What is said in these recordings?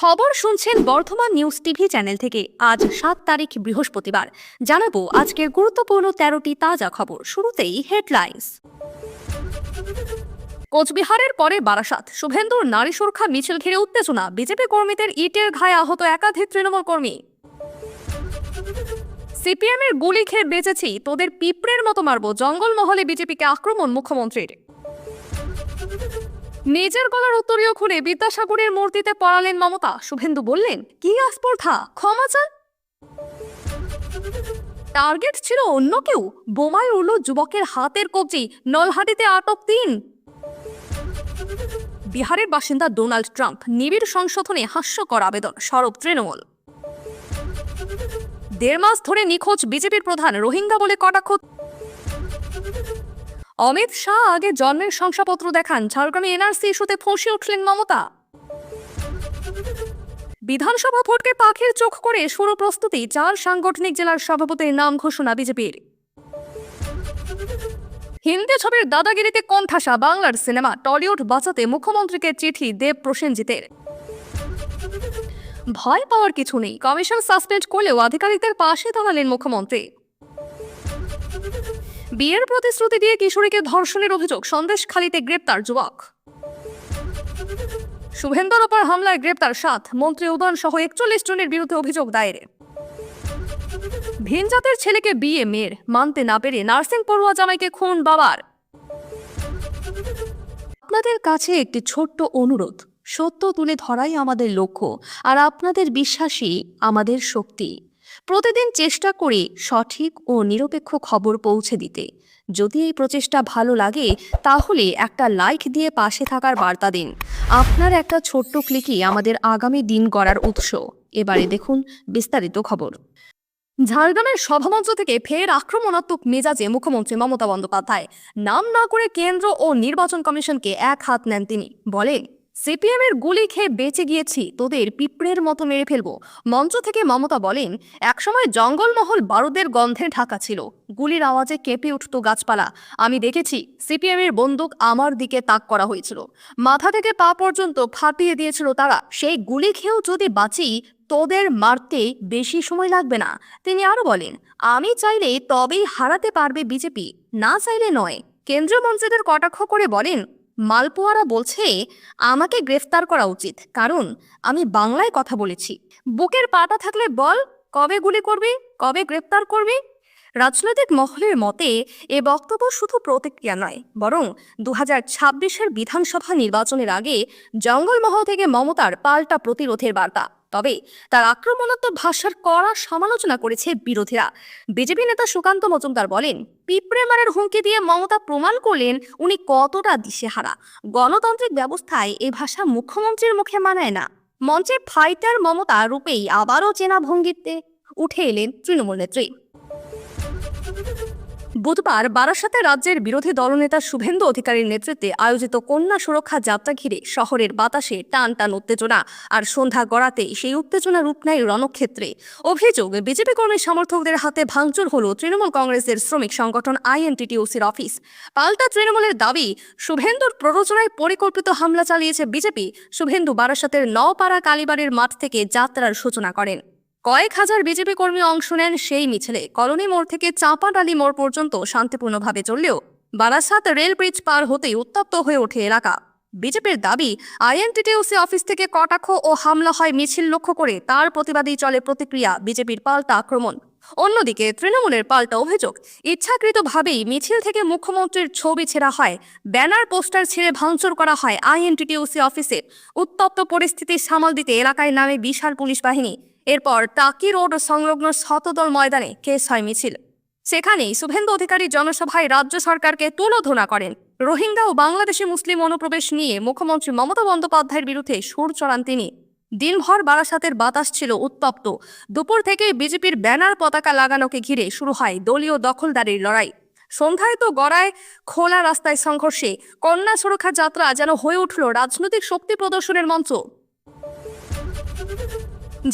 খবর শুনছেন Bardhaman news TV channel থেকে। আজ ৭ তারিখ বৃহস্পতিবার। জানাবো আজকের গুরুত্বপূর্ণ ১৩টি তাজা খবর। শুরুতেই হেডলাইন্স। কোচবিহারের পরে বারাসাত, শুভেন্দুর নারী সুরক্ষা মিছিল ঘিরে উত্তেজনা। বিজেপি কর্মীদের ইটের ঘায়ে আহত একাধিক তৃণমূল কর্মী। সিপিএম এর গুলি খেয়ে বেঁচেছি, তোদের পিঁপড়ের মতো মারবো, জঙ্গলমহলে বিজেপিকে আক্রমণ মুখ্যমন্ত্রীর। নিজের গলার উত্তরীয় খুলে বিদ্যাসাগরের মূর্তিতে পড়ালেন মমতা। শুভেন্দু বললেন, কি আস্পর্ধা, ক্ষমা চান। টার্গেট ছিল অন্য কেউ, বোমায় উড়ল যুবকের হাতের কবজি, নলহাটিতে আটক ৩। বিহারের বাসিন্দা ডোনাল্ড ট্রাম্প, নিবিড় সংশোধনে হাস্যকর আবেদন, সরব তৃণমূল। ১.৫ মাস ধরে নিখোঁজ বিজেপির প্রধান, রোহিঙ্গা বলে কটাক্ষ। অমিত শাহ আগে জন্মের শংসাপত্র দেখান, ঝাড়গ্রামে এনআরসি ইস্যুতে ফঁসে উঠলেন মমতা। বিধানসভা ভোটকে পাখির চোখ করে শুরু প্রস্তুতি, ৪ সাংগঠনিক জেলার সভাপতির নাম ঘোষণা বিজেপির। হিন্দি ছবির দাদাগিরিতে কোণঠাসা বাংলার সিনেমা, টলিউড বাঁচাতে মুখ্যমন্ত্রীকে চিঠি দেব প্রসেনজিতের। ভয় পাওয়ার কিছু নেই, কমিশন সাসপেন্ড করলেও আধিকারিকদের পাশে দাঁড়ালেন মুখ্যমন্ত্রী। বিয়ের প্রতিশ্রুতি দিয়ে কিশোরীকে ধর্ষণের অভিযোগ, সন্দেশখালীতে গ্রেপ্তার যুবক। শুভেন্দুর ওপর হামলায় গ্রেপ্তার ৭, মন্ত্রী উদয়ন সহ ৪১ জনের বিরুদ্ধে অভিযোগ দায়ের। ভিনজাতের ছেলেকে বিয়ে মেয়ের, মানতে না পেরে নার্সিং পড়ুয়া জামাইকে খুন বাবার। আপনাদের কাছে একটি ছোট্ট অনুরোধ, সত্য তুলে ধরাই আমাদের লক্ষ্য, আর আপনাদের বিশ্বাসই আমাদের শক্তি। প্রতিদিন চেষ্টা করি সঠিক ও নিরপেক্ষ খবর পৌঁছে দিতে। যদি এই প্রচেষ্টা ভালো লাগে তাহলে একটা লাইক দিয়ে পাশে থাকার বার্তা দিন। আপনার একটা ছোট্ট ক্লিকই আমাদের আগামী দিন গড়ার উৎস। এবারে দেখুন বিস্তারিত খবর। ঝাড়গ্রামের সভামঞ্চ থেকে ফের আক্রমণাত্মক মেজাজে মুখ্যমন্ত্রী মমতা বন্দ্যোপাধ্যায়। নাম না করে কেন্দ্র ও নির্বাচন কমিশনকে এক হাত নেন তিনি। বলেন, সিপিএম এর গুলি খেয়ে বেঁচে গিয়েছি, তোদের পিঁপড়ের মতো মেরে ফেলবো। মঞ্চ থেকে মমতা বলেন, একসময় জঙ্গলমহল বারুদের গন্ধে ঢাকা ছিল, গুলির আওয়াজে কেঁপে উঠত গাছপালা। আমি দেখেছি সিপিএম এর বন্দুক আমার দিকে তাক করা হয়েছিল, মাথা থেকে পা পর্যন্ত ফাটিয়ে দিয়েছিল তারা। সেই গুলি খেয়েও যদি বাঁচি, তোদের মারতে বেশি সময় লাগবে না। তিনি আরো বলেন, আমি চাইলে তবেই হারাতে পারবে বিজেপি, না চাইলে নয়। কেন্দ্রীয় মন্ত্রীদের কটাক্ষ করে বলেন, মালপোয়ারা বলছে আমাকে গ্রেফতার করা উচিত, কারণ আমি বাংলায় কথা বলেছি। বুকের পাটা থাকলে বল, কবে গুলি করবি, কবে গ্রেফতার করবি। রাজনৈতিক মহলের মতে এ বক্তব্য শুধু প্রতিক্রিয়া নয়, বরং ২০২৬-এর বিধানসভা নির্বাচনের আগে জঙ্গলমহল থেকে মমতার পাল্টা প্রতিরোধের বার্তা। তবে তার আক্রমণাত্মক ভাষার কড়া সমালোচনা করেছে বিরোধীরা। বিজেপি নেতা সুকান্ত মজুমদার বলেন, পিঁপড়ে মারার হুমকি দিয়ে মমতা প্রমাণ করলেন উনি কতটা দিশেহারা। গণতান্ত্রিক ব্যবস্থায় এ ভাষা মুখ্যমন্ত্রীর মুখে মানায় না। মঞ্চে ফাইটার মমতা রূপেই আবারও চেনা ভঙ্গিতে উঠে এলেন তৃণমূল নেত্রী। বুধবার বারাসাতে রাজ্যের বিরোধী দলনেতা শুভেন্দু অধিকারীর নেতৃত্বে আয়োজিত কন্যা সুরক্ষা যাত্রা ঘিরে শহরের বাতাসে টান টান উত্তেজনা, আর সন্ধ্যা গড়াতেই সেই উত্তেজনা রূপ নেয় রণক্ষেত্রে। অভিযোগ, বিজেপি কর্মী সমর্থকদের হাতে ভাঙচুর হলো তৃণমূল কংগ্রেসের শ্রমিক সংগঠন আইএনটিটিউসির অফিস। পাল্টা তৃণমূলের দাবি, শুভেন্দুর প্ররোচনায় পরিকল্পিত হামলা চালিয়েছে বিজেপি। শুভেন্দু বারাসাতের নওপাড়া কালীবাড়ির মাঠ থেকে যাত্রার সূচনা করেন। কয়েক হাজার বিজেপি কর্মী অংশ নেন সেই মিছিলে। কলোনি মোড় থেকে চাঁপাডালি মোড় পর্যন্ত শান্তিপূর্ণভাবে চললেও বারাসাত রেল ব্রিজ পার হতেই উত্তপ্ত হয়ে ওঠে এলাকা। বিজেপির দাবি, আইএনটিটিউসি অফিস থেকে কটাক্ষ ও হামলা হয় মিছিল লক্ষ্য করে, তার প্রতিবাদেই চলে প্রতিক্রিয়া, বিজেপির পাল্টা আক্রমণ। অন্যদিকে তৃণমূলের পাল্টা অভিযোগ, ইচ্ছাকৃতভাবেই মিছিল থেকে মুখ্যমন্ত্রীর ছবি ছেঁড়া হয়, ব্যানার পোস্টার ছিঁড়ে ভাঙচুর করা হয় আইএনটিটিউসি অফিসে। উত্তপ্ত পরিস্থিতি সামাল দিতে এলাকায় নামে বিশাল পুলিশ বাহিনী। এরপর টাকি রোড সংলগ্ন শতদল ময়দানে কেস হয় মিছিল। সেখানেই শুভেন্দু অধিকারী জনসভায় রাজ্য সরকারকে তুলোধনা করেন। রোহিঙ্গা ও বাংলাদেশি মুসলিম অনুপ্রবেশ নিয়ে মুখ্যমন্ত্রী মমতা বন্দ্যোপাধ্যায়ের বিরুদ্ধে সুর চড়ান তিনি। দিনভর বারাসাতের বাতাস ছিল উত্তপ্ত। দুপুর থেকেই বিজেপির ব্যানার পতাকা লাগানোকে ঘিরে শুরু হয় দলীয় দখলদারির লড়াই। সন্ধ্যায় তো গড়ায় খোলা রাস্তায় সংঘর্ষে। কন্যা সুরক্ষা যাত্রা যেন হয়ে উঠল রাজনৈতিক শক্তি প্রদর্শনের মঞ্চ।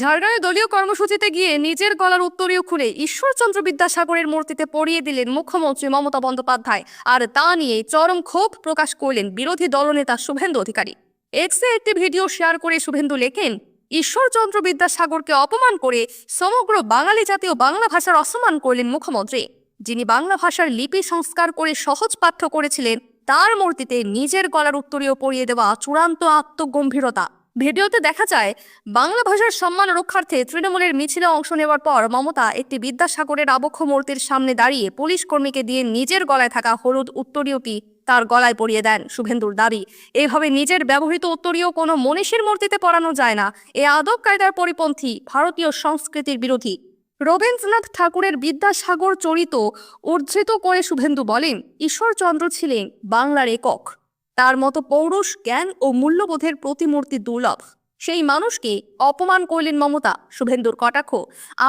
ঝাড়গ্রামে দলীয় কর্মসূচিতে গিয়ে নিজের গলার উত্তরীয় খুলে ঈশ্বরচন্দ্র বিদ্যাসাগরের মূর্তিতে পরিয়ে দিলেন মুখ্যমন্ত্রী মমতা বন্দ্যোপাধ্যায়, আর তা নিয়ে চরম ক্ষোভ প্রকাশ করলেন বিরোধী দলনেতা শুভেন্দু অধিকারী। এক্সে একটি ভিডিও শেয়ার করে শুভেন্দু লেখেন, ঈশ্বরচন্দ্র বিদ্যাসাগরকে অপমান করে সমগ্র বাঙালি জাতি ও বাংলা ভাষার অসম্মান করলেন মুখ্যমন্ত্রী, যিনি বাংলা ভাষার লিপি সংস্কার করে সহজ পাঠ্য করেছিলেন। তার মূর্তিতে নিজের গলার উত্তরীয় পরিয়ে দেওয়া চূড়ান্ত আত্মগম্ভীরতা। ভিডিওতে দেখা যায়, বাংলা ভাষার সম্মান রক্ষার্থে তৃণমূলের মিছিলে অংশ নেওয়ার পর মমতা একটি বিদ্যাসাগরের আবক্ষ মূর্তির সামনে দাঁড়িয়ে পুলিশ কর্মীকে দিয়ে নিজের গলায় থাকা হলুদ উত্তরীয়টি তার গলায় পরিয়ে দেন। শুভেন্দুর দাবি, এভাবে নিজের ব্যবহৃত উত্তরীয় কোনো মনীষীর মূর্তিতে পরানো যায় না। এ আদব কায়দার পরিপন্থী, ভারতীয় সংস্কৃতির বিরোধী। রবীন্দ্রনাথ ঠাকুরের বিদ্যাসাগর চরিত উদ্ধৃত করে শুভেন্দু বলেন, ঈশ্বরচন্দ্র ছিলেন বাংলার একক। তার মতো পৌরুষ, জ্ঞান ও মূল্যবোধের প্রতিমূর্তি দুর্লভ। সেই মানুষকে অপমান করলেন মমতা। শুভেন্দুর কটাক্ষ,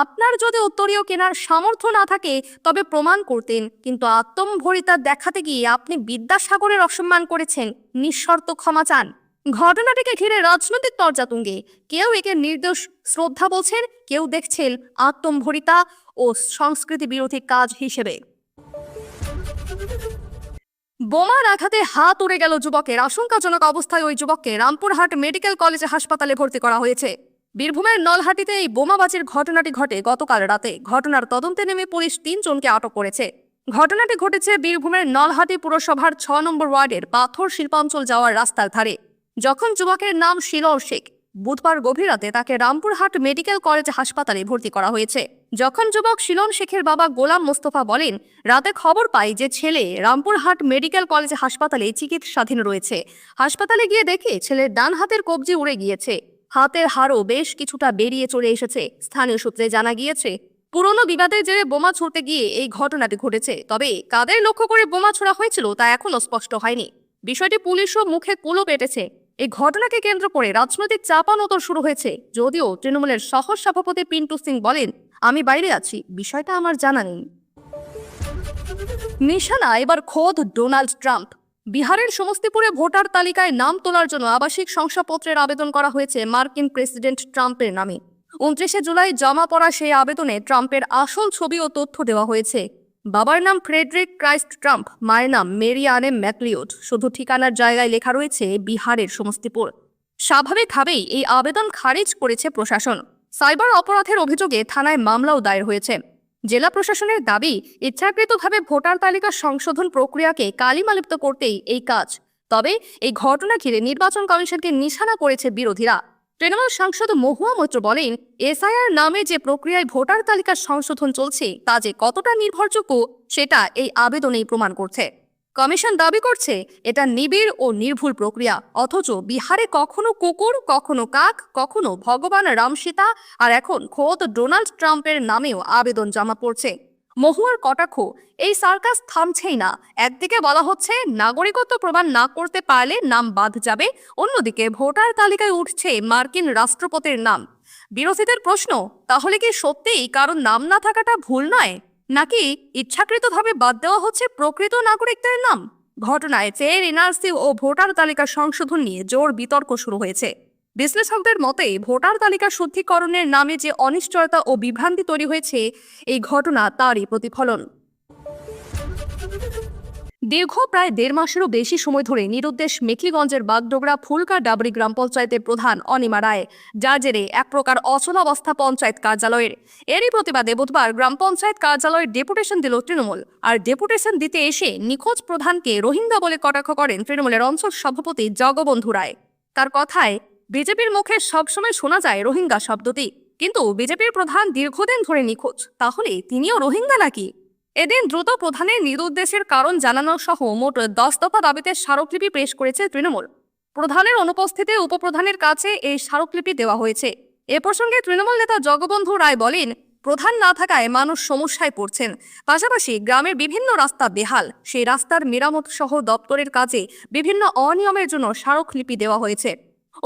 আপনার যদি উত্তরীয় কেনার সামর্থ্য না থাকে তবে প্রমাণ করতেন, কিন্তু আত্মম্ভরিতা দেখাতে গিয়ে আপনি বিদ্যাসাগরের অসম্মান করেছেন, নিঃশর্ত ক্ষমা চান। ঘটনাটিকে ঘিরে রাজনৈতিক তরজা তুঙ্গে। কেউ একে নির্দোষ শ্রদ্ধা বলছেন, কেউ দেখছেন আত্মম্ভরিতা ও সংস্কৃতি বিরোধী কাজ হিসেবে। বোমার আঘাতে হাত উড়ে গেল যুবকের। আশঙ্কাজনক অবস্থায় ওই যুবককে রামপুরহাট মেডিকেল কলেজ হাসপাতালে ভর্তি করা হয়েছে। বীরভূমের নলহাটিতে এই বোমাবাজির ঘটনাটি ঘটে গতকাল রাতে। ঘটনার তদন্তে নেমে পুলিশ 3 জনকে আটক করেছে। ঘটনাটি ঘটেছে বীরভূমের নলহাটি পুরসভার 6 নম্বর ওয়ার্ডের পাথর শিল্পাঞ্চল যাওয়ার রাস্তার ধারে। যখন যুবকের নাম শিলর শেখ, বুধবার গভীর রাতে তাকে রামপুরহাট মেডিকেল কলেজ হাসপাতালে ভর্তি করা হয়েছে। যখন যুবক শিলন শেখের বাবা গোলাম মোস্তফা বলেন, রাতে খবর পাই যে ছেলে রামপুরহাট মেডিকেল কলেজ হাসপাতালে চিকিৎসাধীন রয়েছে। হাসপাতালে গিয়ে দেখে ছেলের ডান হাতের কবজি উড়ে গিয়েছে, হাতের হাড়ও বেশ কিছুটা বেরিয়ে চলে এসেছে। স্থানীয় সূত্রে জানা গিয়েছে, পুরনো বিবাদের জেরে বোমা ছুড়তে গিয়ে এই ঘটনাটি ঘটেছে। তবে কাদের লক্ষ্য করে বোমা ছোড়া হয়েছিল তা এখনো স্পষ্ট হয়নি। বিষয়টি পুলিশও মুখে কুলো পেটেছে। এই ঘটনাকে কেন্দ্র করে রাজনৈতিক চাপানোতর শুরু হয়েছে। যদিও তৃণমূলের সহ সভাপতি পিন্টু সিং বলেন, আমি বাইরে আছি, বিষয়টা আমার জানা নেই। নিশানা এবার খোদ ডোনাল্ড ট্রাম্প। বিহারের সমস্তিপুরে ভোটার তালিকায় নাম তোলার জন্য আবাসিক শংসাপত্রের আবেদন করা হয়েছে মার্কিন প্রেসিডেন্ট ট্রাম্পের নামে। 29 জুলাই জমা পড়া সেই আবেদনে ট্রাম্পের আসল ছবি ও তথ্য দেওয়া হয়েছে। বাবার নাম ফ্রেডরিক ক্রাইস্ট ট্রাম্প, মায়ের নাম মেরি আনে ম্যাকলিওড। শুধু ঠিকানার জায়গায় লেখা রয়েছে বিহারের সমস্তিপুর। স্বাভাবিকভাবেই এই আবেদন খারিজ করেছে প্রশাসন। সাইবার অপরাধের অভিযোগে থানায় মামলাও দায়ের হয়েছে। জেলা প্রশাসনের দাবি, ইচ্ছাকৃতভাবে ভোটার তালিকা সংশোধন প্রক্রিয়াকে কালিমালিপ্ত করতেই এই কাজ। তবে এই ঘটনা ঘিরে নির্বাচন কমিশনকে নিশানা করেছে বিরোধীরা। তৃণমূল সাংসদ মহুয়া মৈত্র বলেন, এসআইআর নামে যে প্রক্রিয়ায় ভোটার তালিকার সংশোধন চলছে তা যে কতটা নির্ভরযোগ্য সেটা এই আবেদনেই প্রমাণ করছে। কমিশন দাবি করছে এটা নিবিড় ও নির্ভুল প্রক্রিয়া, অথচ বিহারে কখনো কুকুর, কখনো কাক, কখনো ভগবান রাম সীতা, আর এখন খোদ ডোনাল্ড ট্রাম্পের নামেও আবেদন জমা পড়ছে। মহুয়ার কটাক্ষ, এই সার্কাস থামছেই না। একদিকে বলা হচ্ছে নাগরিকত্ব প্রমাণ না করতে পারলে নাম বাদ যাবে, অন্যদিকে ভোটার তালিকায় উঠছে মার্কিন রাষ্ট্রপতির নাম। বিরোধীদের প্রশ্ন, তাহলে কি সত্যিই কারণ নাম না থাকাটা ভুল নয়, নাকি ইচ্ছাকৃতভাবে বাদ দেওয়া হচ্ছে প্রকৃত নাগরিকদের নাম? ঘটনায় চেয়ে এনআরসি ও ভোটার তালিকা সংশোধন নিয়ে জোর বিতর্ক শুরু হয়েছে। বিশ্লেষকদের মতে, ভোটার তালিকা শুদ্ধিকরণের নামে যে অনিশ্চয়তা ও বিভ্রান্তি তৈরি হয়েছে, এই ঘটনা তারই প্রতিফলন। দীর্ঘ প্রায় 1.5 মাসেরও বেশি সময় ধরে নিরুদ্দেশ মেখলিগঞ্জের বাগডোগরা ফুলকা ডাবরি গ্রাম পঞ্চায়েতের প্রধান অনিমা রায়, যার জেরে এক প্রকার অচলাবস্থা পঞ্চায়েত কার্যালয়ের। এরই প্রতিবাদে বুধবার গ্রাম পঞ্চায়েত কার্যালয়ের ডেপুটেশন দিল তৃণমূল। আর ডেপুটেশন দিতে এসে নিখোঁজ প্রধানকে রোহিঙ্গা বলে কটাক্ষ করেন তৃণমূলের অঞ্চল সভাপতি জগবন্ধু রায়। তার কথায়, বিজেপির মুখে সবসময় শোনা যায় রোহিঙ্গা শব্দটি, কিন্তু বিজেপির প্রধান দীর্ঘদিন ধরে নিখোঁজ, তাহলে তিনিও রোহিঙ্গা নাকি? এদিন দ্রুত প্রধানের নিরুদ্দেশের কারণ জানানো সহ মোট 10 দফা দাবিতে স্মারকলিপি পেশ করেছে তৃণমূল। প্রধানের অনুপস্থিতিতে উপপ্রধানের কাছে এই স্মারকলিপি দেওয়া হয়েছে। এ প্রসঙ্গে তৃণমূল নেতা জগবন্ধু রায় বলেন, প্রধান না থাকায় মানুষ সমস্যায় পড়ছেন। পাশাপাশি গ্রামের বিভিন্ন রাস্তা বেহাল, সেই রাস্তার মেরামত সহ দপ্তরের কাজে বিভিন্ন অনিয়মের জন্য স্মারকলিপি দেওয়া হয়েছে।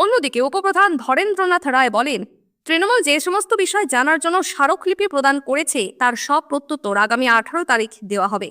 অন্যদিকে উপপ্রধান ধরেন্দ্রনাথ রায় বলেন, তৃণমূল যে সমস্ত বিষয় জানার জন্য স্মারকলিপি প্রদান করেছে তার সব প্রত্যুত্তর আগামী 18 তারিখ দেওয়া হবে।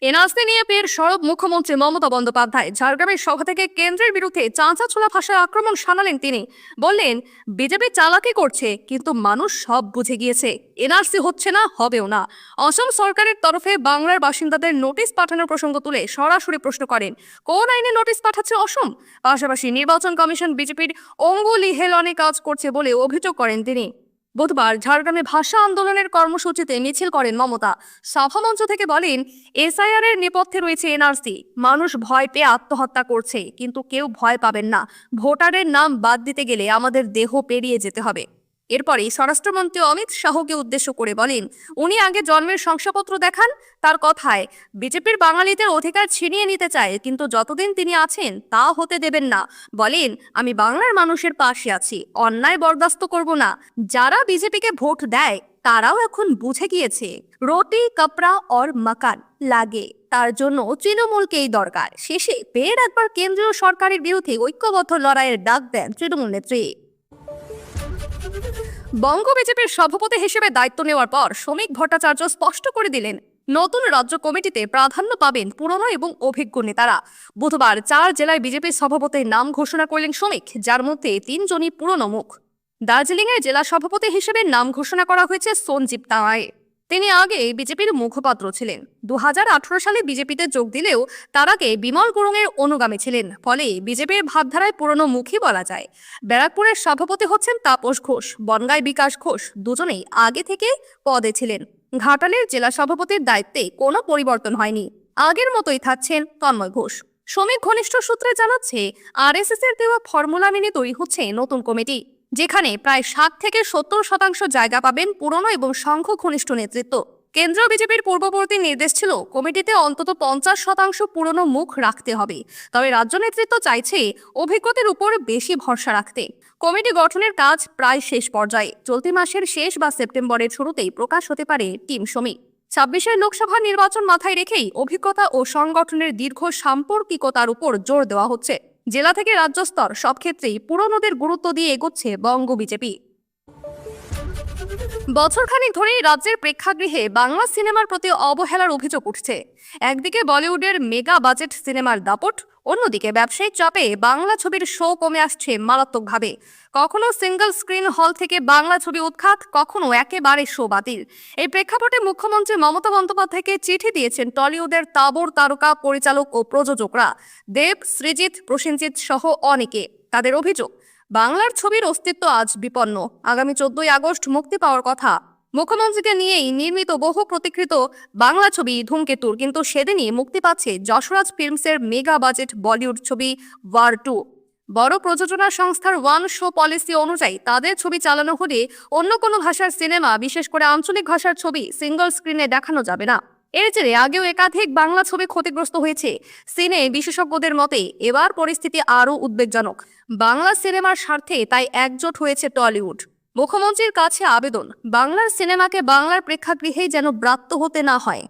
এনআরসি নিয়ে ফের সরব মুখ্যমন্ত্রী মমতা বন্দ্যোপাধ্যায়। ঝাড়গ্রামের সভা থেকে কেন্দ্রের বিরুদ্ধে চাঁচাছোলা ভাষায় আক্রমণ শানালেন তিনি। বললেন, বিজেপি চালাকি করছে, কিন্তু মানুষ সব বুঝে গিয়েছে। এনআরসি হচ্ছে না, হবেও না। অসম সরকারের তরফে বাংলার বাসিন্দাদের নোটিশ পাঠানোর প্রসঙ্গ তুলে সরাসরি প্রশ্ন করেন, কোন আইনে নোটিশ পাঠাচ্ছে অসম? পাশাপাশি নির্বাচন কমিশন বিজেপির অঙ্গুলি হেলনে কাজ করছে বলে অভিযোগ করেন তিনি। বুধবার ঝাড়গ্রামে ভাষা আন্দোলনের কর্মসূচিতে মিছিল করেন মমতা। সভামঞ্চ থেকে বলেন, এসআইআর এর নেপথ্যে রয়েছে এনআরসি। মানুষ ভয় পেয়ে আত্মহত্যা করছে, কিন্তু কেউ ভয় পাবেন না। ভোটারের নাম বাদ দিতে গেলে আমাদের দেহ পেরিয়ে যেতে হবে। এরপরে স্বরাষ্ট্রমন্ত্রী অমিত শাহকে উদ্দেশ্য করে বলেন, উনি আগে জন্মের শংসাপত্র দেখান। তার কথায়, বিজেপির বাঙালিদের অধিকার ছিনিয়ে নিতে চায়, কিন্তু যতদিন তিনি আছেন তা হতে দেবেন না। বলেন, আমি বাংলার মানুষের পাশে আছি, অন্যায় বরদাস্ত করব না। যারা বিজেপিকে ভোট দেয় তারাও এখন বুঝে গিয়েছে রুটি কাপড়া और মাকান লাগে, তার জন্য তৃণমূলকেই দরকার। শেষে ফের একবার কেন্দ্রীয় সরকারের বিরুদ্ধে ঐক্যবদ্ধ লড়াইয়ের ডাক দেন তৃণমূল নেত্রী। বঙ্গ বিজেপির সভাপতি হিসেবে দায়িত্ব নেওয়ার পর শ্রমিক ভট্টাচার্য স্পষ্ট করে দিলেন, নতুন রাজ্য কমিটিতে প্রাধান্য পাবেন পুরনো এবং অভিজ্ঞ নেতারা। বুধবার 4 জেলায় বিজেপির সভাপতির নাম ঘোষণা করলেন শ্রমিক, যার মধ্যে 3 জনই পুরনো মুখ। দার্জিলিংয়ের জেলা সভাপতি হিসেবে নাম ঘোষণা করা হয়েছে সঞ্জীব তাওয়ায়। তিনি আগে বিজেপির মুখপাত্র ছিলেন। 2018 সালে বিজেপিতে যোগ দিলেও তার আগে বিমল গুরুংয়ের অনুগামী ছিলেন, ফলে বিজেপির ভাবধারায় পুরনো মুখই বলা যায়। ব্যারাকপুরের সভাপতি হচ্ছেন তাপস ঘোষ, বনগাঁয় বিকাশ ঘোষ, দুজনেই আগে থেকে পদে ছিলেন। ঘাটালের জেলা সভাপতির দায়িত্বে কোনো পরিবর্তন হয়নি, আগের মতোই থাকছেন তন্ময় ঘোষ। শ্রমিক ঘনিষ্ঠ সূত্রে জানাচ্ছে, আরএসএস এর দেওয়া ফর্মুলা মেনে তৈরি হচ্ছে নতুন কমিটি, যেখানে প্রায় 60 থেকে 70% জায়গা পাবেন পুরনো এবং সংঘ ঘনিষ্ঠ নেতৃত্ব। কেন্দ্রীয় বিজেপির পূর্ববর্তী নির্দেশ ছিল কমিটিতে অন্তত 50% পুরনো মুখ রাখতে হবে। তবে রাজ্য নেতৃত্ব চাইছে অভিজ্ঞতার উপর বেশি ভরসা রাখতে। কমিটি গঠনের কাজ প্রায় শেষ পর্যায়ে। চলতি মাসের শেষ বা সেপ্টেম্বরের শুরুতেই প্রকাশ হতে পারে টিম শ্রমিক। 26 লোকসভা নির্বাচন মাথায় রেখেই অভিজ্ঞতা ও সংগঠনের দীর্ঘ সাম্পর্কিকতার উপর জোর দেওয়া হচ্ছে। জেলা থেকে রাজ্য স্তর সব ক্ষেত্রেই পুরনোদের গুরুত্ব দিয়ে এগোচ্ছে বঙ্গ বিজেপি। বছরখানেক ধরেই রাজ্যের প্রেক্ষাগৃহে বাংলা সিনেমার প্রতি অবহেলার অভিযোগ উঠছে। একদিকে বলিউডের মেগা বাজেট সিনেমার দাপট, অন্যদিকে ব্যবসায়িক চাপে বাংলা ছবির শো কমে আসছে মারাত্মকভাবে। কখনো সিঙ্গল স্ক্রিন হল থেকে বাংলা ছবি উৎখাত, কখনো একেবারে শো বাতিল। এই প্রেক্ষাপটে মুখ্যমন্ত্রী মমতা বন্দ্যোপাধ্যায়কে চিঠি দিয়েছেন টলিউডের তাবড় তারকা পরিচালক ও প্রযোজকরা দেব, সৃজিত, প্রসেনজিৎ সহ অনেকে। তাদের অভিযোগ, বাংলার ছবির অস্তিত্ব আজ বিপন্ন। আগামী 14 আগস্ট মুক্তি পাওয়ার কথা মুখ্যমন্ত্রীকে নিয়েই নির্মিত বহু প্রতীক্ষিত বাংলা ছবি ধূমকেতুর, কিন্তু সেদিনই মুক্তি পাচ্ছে যশরাজ ফিল্মসের মেগা বাজেট বলিউড ছবি ওয়ার 2। বড় প্রযোজনা সংস্থার ওয়ান শো পলিসি অনুযায়ী তাদের ছবি চালানো হলে অন্য কোনো ভাষার সিনেমা, বিশেষ করে আঞ্চলিক ভাষার ছবি সিঙ্গল স্ক্রিনে দেখানো যাবে না। এর জেরে আগেও একাধিক বাংলা ছবি ক্ষতিগ্রস্ত হয়েছে। সিনে বিশেষজ্ঞদের মতে এবার পরিস্থিতি আরও উদ্বেগজনক। বাংলা সিনেমার স্বার্থে তাই একজোট হয়েছে টলিউড। মুখ্যমন্ত্রীর কাছে আবেদন, বাংলার সিনেমাকে বাংলার প্রেক্ষাগৃহেই যেন ব্রাত্য হতে না হয়।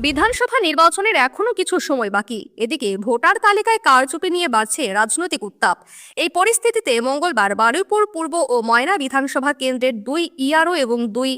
বিধানসভা নির্বাচনের এখনো কিছু সময় বাকি। এদিকে ভোটার তালিকায় কারচুপি নিয়ে বাড়ছে রাজনৈতিক উত্তাপ। এই পরিস্থিতিতে মঙ্গলবার বারুইপুর পূর্ব ও ময়না বিধানসভা কেন্দ্রের 2 ইআরও এবং 2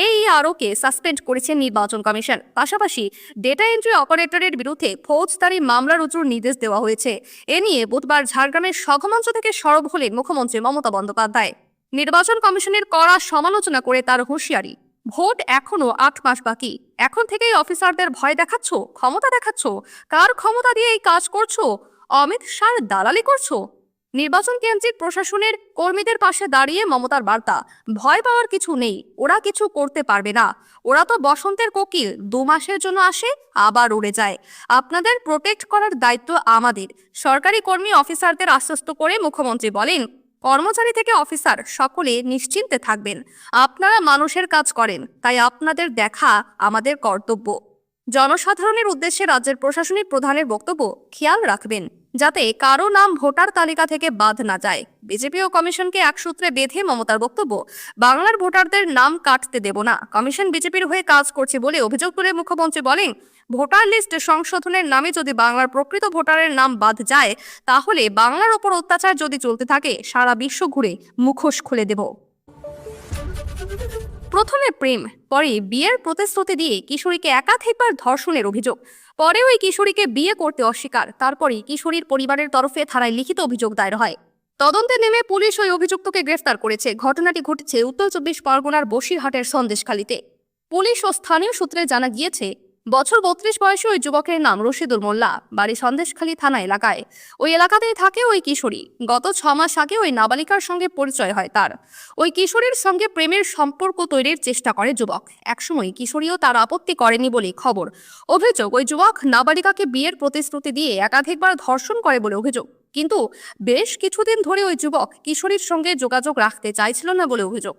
এইআরওকে সাসপেন্ড করেছে নির্বাচন কমিশন। পাশাপাশি ডেটা এন্ট্রি অপারেটরের বিরুদ্ধে ফৌজদারি মামলা রুজুর নির্দেশ দেওয়া হয়েছে। এ নিয়ে বুধবার ঝাড়গ্রামের সভামঞ্চ থেকে সরব হলেন মুখ্যমন্ত্রী মমতা বন্দ্যোপাধ্যায়। নির্বাচন কমিশনের কড়া সমালোচনা করে তার হুঁশিয়ারি, ভোট এখনো 8 মাস বাকি, এখন থেকেই অফিসারদের ভয় দেখাচ্ছ, ক্ষমতা দেখাচ্ছ। কার ক্ষমতা দিয়ে এই কাজ করছো? অমিত শাহর দালালি করছো? নির্বাচন কেন্দ্রিক প্রশাসনের কর্মীদের পাশে দাঁড়িয়ে মমতার বার্তা, ভয় পাওয়ার কিছু নেই, ওরা কিছু করতে পারবে না। ওরা তো বসন্তের কোকিল, 2 মাসের জন্য আসে আবার উড়ে যায়। আপনাদের প্রোটেক্ট করার দায়িত্ব আমাদের। সরকারি কর্মী অফিসারদের আশ্বস্ত করে মুখ্যমন্ত্রী বলেন, কর্মচারী থেকে অফিসার সকলে নিশ্চিন্তে থাকবেন। আপনারা মানুষের কাজ করেন, তাই আপনাদের দেখা আমাদের কর্তব্য। জনসাধারণের উদ্দেশ্যে রাজ্যের প্রশাসনিক প্রধানের বক্তব্য, খেয়াল রাখবেন যাতে কারো নাম ভোটার তালিকা থেকে বাদ না যায়। বিজেপি ও কমিশনকে এক সূত্রে বেঁধে মমতার বক্তব্য, বাংলার ভোটারদের নাম কাটতে দেব না। কমিশন বিজেপির হয়ে কাজ করছে বলে অভিযোগ তুলে মুখ্যমন্ত্রী বলেন, ভোটার লিস্ট সংশোধনের নামে যদি বাংলার প্রকৃত ভোটারের নাম বাদ যায়, তাহলে বাংলার ওপর অত্যাচার যদি চলতে থাকে সারা বিশ্ব ঘুরে মুখোশ খুলে দেব। প্রথমে প্রেম, পরে বিয়ের প্রতিশ্রুতি দিয়ে কিশোরীকে একাধিকবার ধর্ষণের অভিযোগ, পরে ওই কিশোরীকে বিয়ে করতে অস্বীকার, তারপরে কিশোরীর পরিবারের তরফে থানায় লিখিত অভিযোগ দায়ের হয়। তদন্তে নেমে পুলিশ ওই অভিযুক্তকে গ্রেফতার করেছে। ঘটনাটি ঘটেছে উত্তর 24 পরগনার বসিরহাটের সন্দেশখালীতে। পুলিশ ও স্থানীয় সূত্রে জানা গিয়েছে, বছর 32 বয়সী ওই যুবকের নাম রশিদুল মোল্লা, বাড়ি সন্দেশখালী থানা এলাকায়। ওই এলাকাতেই থাকে ওই কিশোরী। গত 6 মাস আগে ওই নাবালিকার সঙ্গে পরিচয় হয় তার। ওই কিশোরীর সঙ্গে প্রেমের সম্পর্ক তৈরির চেষ্টা করে যুবক। একসময় কিশোরীও তার আপত্তি করেনি বলে খবর। অভিযোগ, ওই যুবক নাবালিকাকে বিয়ের প্রতিশ্রুতি দিয়ে একাধিকবার ধর্ষণ করে বলে অভিযোগ। কিন্তু বেশ কিছুদিন ধরে ওই যুবক কিশোরীর সঙ্গে যোগাযোগ রাখতে চাইছিল না বলে অভিযোগ।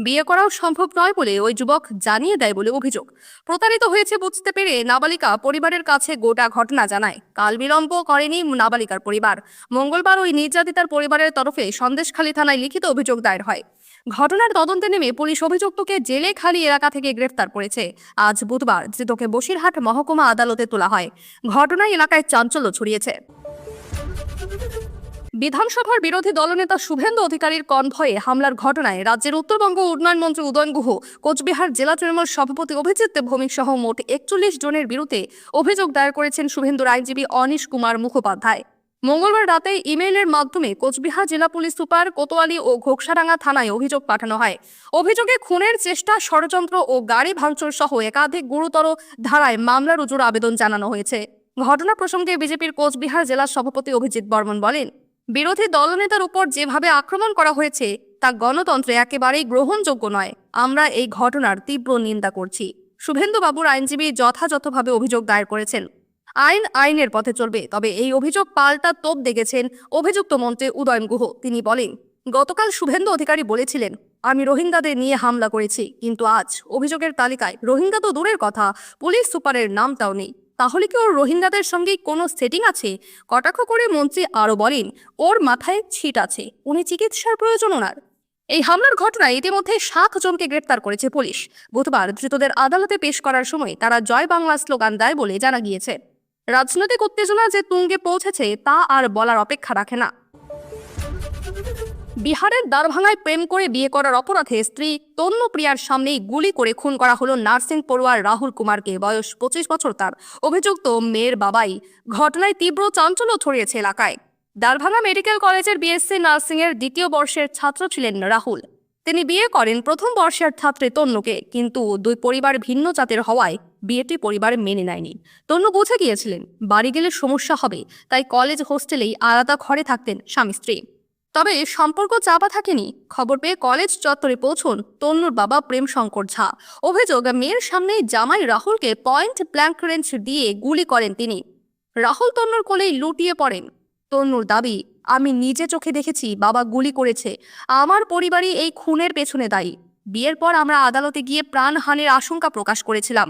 বিয়ে করাও সম্ভব নয় বলে ওই যুবক জানিয়ে দেয় বলে অভিযোগ। প্রতারিত হয়েছে বুঝতে পেরে নাবালিকা পরিবারের কাছে গোটা ঘটনা জানায়। কাল বিলম্ব করেনি নাবালিকার পরিবার। মঙ্গলবার ওই নির্যাতিতার পরিবারের তরফে সন্দেশখালী থানায় লিখিত অভিযোগ দায়ের হয়। ঘটনার তদন্তে নেমে পুলিশ অভিযুক্তকে জেলেখালি এলাকা থেকে গ্রেফতার করেছে। আজ বুধবার ধৃতকে বসিরহাট মহকুমা আদালতে তোলা হয়। ঘটনায় এলাকায় চাঞ্চল্য ছড়িয়েছে। বিধানসভার বিরোধী দলনেতা শুভেন্দু অধিকারীর কনভয়ে হামলার ঘটনায় রাজ্যের উত্তরবঙ্গ উন্নয়ন মন্ত্রী উদয়ন গুহ, কোচবিহার জেলা তৃণমূল সভাপতি অভিজিৎ ভৌমিক সহ মোট 41 জনের বিরুদ্ধে অভিযোগ দায়ের করেছেন শুভেন্দুর আইনজীবী অনিশ কুমার মুখোপাধ্যায়। মঙ্গলবার রাতে ইমেইলের মাধ্যমে কোচবিহার জেলা পুলিশ সুপার কোতোয়ালি ও ঘোকসাডাঙ্গা থানায় অভিযোগ পাঠানো হয়। অভিযোগে খুনের চেষ্টা, ষড়যন্ত্র ও গাড়ি ভাঙচুর সহ একাধিক গুরুতর ধারায় মামলা রুজুর আবেদন জানানো হয়েছে। ঘটনা প্রসঙ্গে বিজেপির কোচবিহার জেলা সভাপতি অভিজিৎ বর্মন বলেন, বিরোধী দলনেতার উপর যেভাবে আক্রমণ করা হয়েছে তা গণতন্ত্রে একেবারেই গ্রহণযোগ্য নয়। আমরা এই ঘটনার তীব্র নিন্দা করছি। শুভেন্দু বাবুর আইনজীবী যথাযথভাবে অভিযোগ দায়ের করেছেন। আইন আইনের পথে চলবে। তবে এই অভিযোগ পাল্টা তোপ দেখেছেন অভিযুক্ত মন্ত্রী উদয়ন গুহ। তিনি বলেন, গতকাল শুভেন্দু অধিকারী বলেছিলেন, আমি রোহিঙ্গাদের নিয়ে হামলা করেছি, কিন্তু আজ অভিযোগের তালিকায় রোহিঙ্গা তো দূরের কথা, পুলিশ সুপারের নামটাও নেই। তাহলে কি ওর রোহিঙ্গাদের সঙ্গে কোনো সেটিং আছে? কটাক্ষ করে মন্ত্রী আরো বলেন, ওর মাথায় ছিট আছে, উনি চিকিৎসার প্রয়োজন ওনার। এই হামলার ঘটনায় ইতিমধ্যে 7 জনকে গ্রেফতার করেছে পুলিশ। বুধবার ধৃতদের আদালতে পেশ করার সময় তারা জয় বাংলা স্লোগান দেয় বলে জানা গিয়েছে। রাজনৈতিক উত্তেজনা যে তুঙ্গে পৌঁছেছে তা আর বলার অপেক্ষা রাখে না। বিহারের দ্বারভাঙায় প্রেম করে বিয়ে করার অপরাধে স্ত্রী তন্নুপ্রিয়ার সামনেই গুলি করে খুন করা হলো নার্সিং পড়ুয়ার রাহুল কুমারকে। বয়স 25 বছর তার। অভিযুক্ত মেয়ের বাবাই। ঘটনায় তীব্র চাঞ্চল্য ছড়িয়েছে এলাকায়। দ্বারভাঙা মেডিকেল কলেজের বিএসসি নার্সিং এর 2য় বর্ষের ছাত্র ছিলেন রাহুল। তিনি বিয়ে করেন প্রথম বর্ষের ছাত্রী তন্নুকে, কিন্তু দুই পরিবার ভিন্ন জাতের হওয়ায় বিয়েটি পরিবার মেনে নেয়নি। তন্নু বুঝে গিয়েছিলেন বাড়ি গেলে সমস্যা হবে, তাই কলেজ হোস্টেলেই আলাদা ঘরে থাকতেন স্বামী স্ত্রী। তবে সম্পর্ক চাপা থাকেনি। খবর পেয়ে কলেজ চত্বরে পৌঁছন তন্নুর বাবা প্রেম শঙ্কর ঝা। অভিযোগ, মেয়ের সামনেই জামাই রাহুলকে পয়েন্ট ব্ল্যাঙ্ক রেঞ্জ দিয়ে গুলি করেন তিনি। রাহুল তন্নুর কোলেই লুটিয়ে পড়েন। তন্নুর দাবি, আমি নিজে চোখে দেখেছি বাবা গুলি করেছে, আমার পরিবারই এই খুনের পেছনে দায়ী। বিয়ের পর আমরা আদালতে গিয়ে প্রাণহানির আশঙ্কা প্রকাশ করেছিলাম।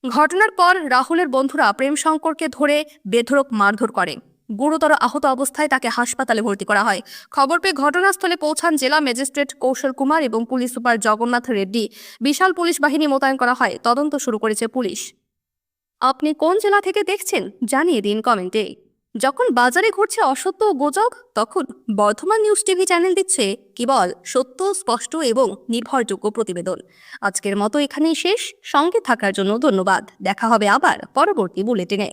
ঘটনার পর রাহুলের বন্ধুরা প্রেম শঙ্করকে ধরে বেধড়ক মারধর করে। গুরুতর আহত অবস্থায় তাকে হাসপাতালে ভর্তি করা হয়। খবর পেয়ে ঘটনাস্থলে পৌঁছান জেলা ম্যাজিস্ট্রেট কৌশল কুমার এবং পুলিশ সুপার জগন্নাথ রেড্ডি। বিশাল পুলিশ বাহিনী মোতায়েন করা হয়। তদন্ত শুরু করেছে পুলিশ। আপনি কোন জেলা থেকে দেখছেন জানিয়ে দিন কমেন্টে। যখন বাজারে ঘুরছে অসত্য ও গুজব, তখন বর্ধমান নিউজ টিভি চ্যানেল দিচ্ছে কেবল সত্য, স্পষ্ট এবং নির্ভরযোগ্য প্রতিবেদন। আজকের মতো এখানেই শেষ। সঙ্গে থাকার জন্য ধন্যবাদ। দেখা হবে আবার পরবর্তী বুলেটিনে।